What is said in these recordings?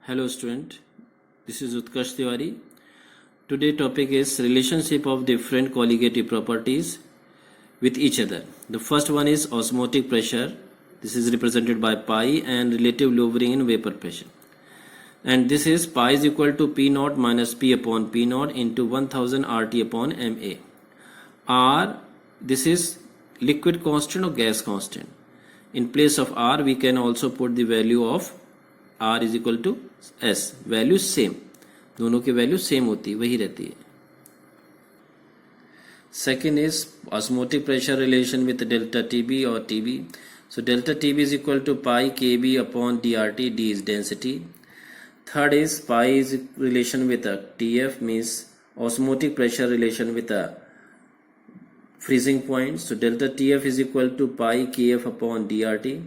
Hello student, this is Utkarsh Tiwari. Today topic is relationship of different colligative properties with each other. The first one is osmotic pressure. This is represented by pi and relative lowering in vapor pressure. And this is pi is equal to P naught minus P upon P naught into 1000 RT upon MA. R, this is liquid constant or gas constant. In place of R, we can also put the value of R is equal to S. Value same, दोनों की value same होती है, वही रहती है. Second is osmotic pressure relation with delta TB or TB. So delta TB is equal to pi KB upon DRT. D is density. Third is pi is relation with a TF, means osmotic pressure relation with a freezing point. So delta TF is equal to pi KF upon DRT.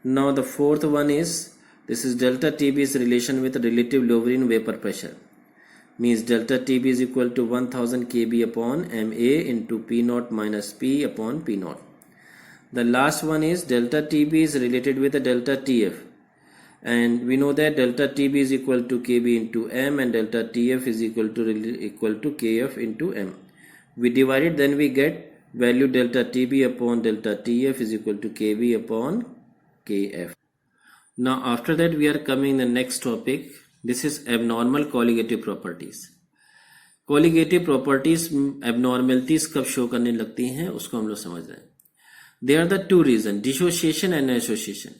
Now the fourth one is, this is delta TB is relation with relative lowering vapor pressure, means delta TB is equal to 1000 kb upon MA into P naught minus P upon P naught. The last one is delta TB is related with the delta TF, and we know that delta TB is equal to kb into M and delta TF is equal to kf into M. We divide it, then we get value delta TB upon delta TF is equal to kb upon kf. Now after that we are coming the next topic. This is abnormal colligative properties. Colligative properties abnormalities कब show करने लगती हैं उसको हम लोग समझ रहे हैं. There are the two reasons, dissociation and association.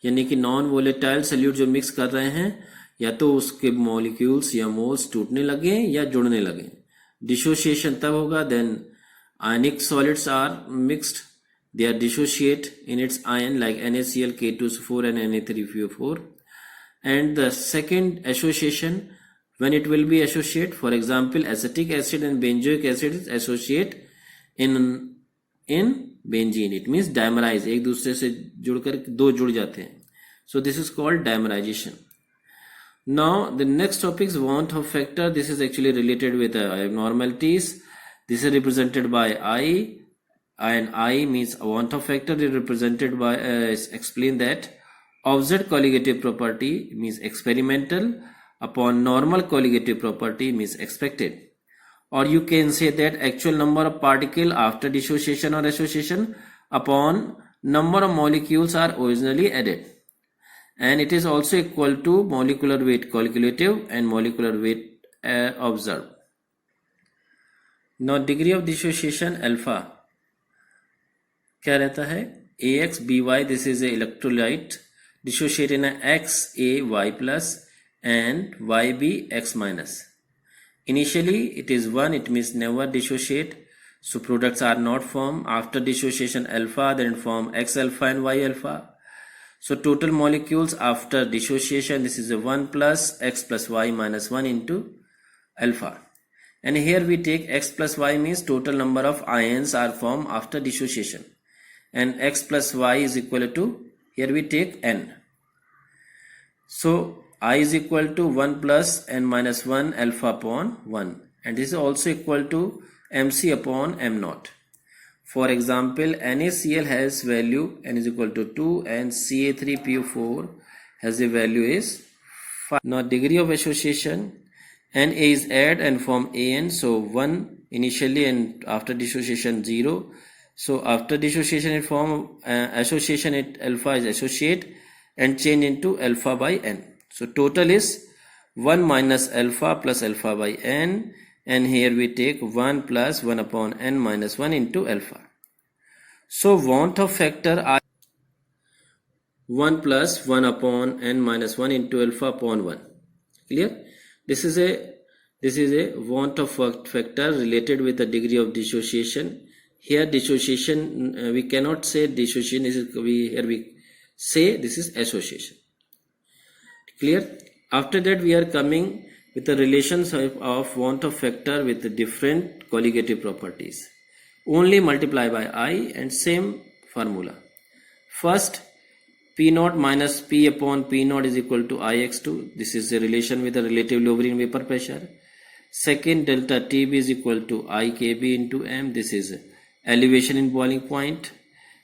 यानी कि नॉन वोलेटाइल सॉल्यूट जो मिक्स कर रहे हैं, या तो उसके मॉलिक्यूल्स या मोल्स टूटने लगे या जुड़ने लगे. डिसोसिएशन तब होगा then ionic solids are mixed, they are dissociate in its ion like NaCl, K2SO4 and Na3PO4. And the second association, when it will be associate, for example acetic acid and benzoic acid associate in benzene, it means dimerize, एक दूसरे से जुड़कर दो जुड़ जाते हैं. So this is called dimerization. Now the next topic is Wandt factor. This is actually related with abnormalities. This is represented by I, and I means Wandt factor is represented by explain that observed colligative property means experimental upon normal colligative property means expected, or you can say that actual number of particle after dissociation or association upon number of molecules are originally added, and it is also equal to molecular weight calculative and molecular weight observed. Now degree of dissociation alpha क्या रहता है, AX BY, this is a electrolyte dissociate in a XA Y plus and YB X minus. Initially it is 1, it means never dissociate, so products are not formed. After dissociation alpha, then form X alpha and Y alpha. So total molecules after dissociation, this is a 1 plus X plus Y minus 1 into alpha. And here we take X plus Y means total number of ions are formed after dissociation, and X plus Y is equal to, here we take N. So I is equal to 1 plus N minus 1 alpha upon 1, and this is also equal to MC upon M naught. For example, NaCl has value N is equal to 2 and Ca3PO4 has a value is 5. Now degree of association, Na is add and form An, so 1 initially and after dissociation 0. So after dissociation it form association at alpha is associate and change into alpha by N. So total is 1 minus alpha plus alpha by N, and here we take 1 plus 1 upon N minus 1 into alpha. So Wandt factor are 1 plus 1 upon N minus 1 into alpha upon 1. Clear? This is a Wandt factor related with the degree of dissociation. Here dissociation, we cannot say dissociation, here we say this is association. Clear? After that we are coming with the relations of Wandt factor with the different colligative properties. Only multiply by I and same formula. First, P naught minus P upon P naught is equal to Ix2. This is a relation with the relative lowering vapor pressure. Second, delta TB is equal to IKB into M. This is elevation in boiling point.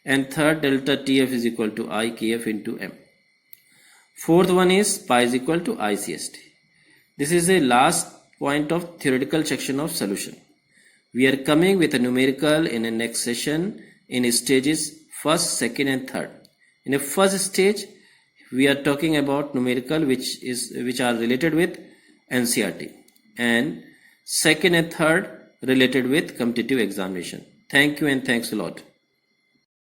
And third, delta TF is equal to IKF into M. Fourth one is pi is equal to ICST. This is the last point of theoretical section of solution. We are coming with a numerical in the next session in stages first, second and third. In the first stage, we are talking about numerical which are related with NCERT, and second and third related with competitive examination. Thank you and thanks a lot.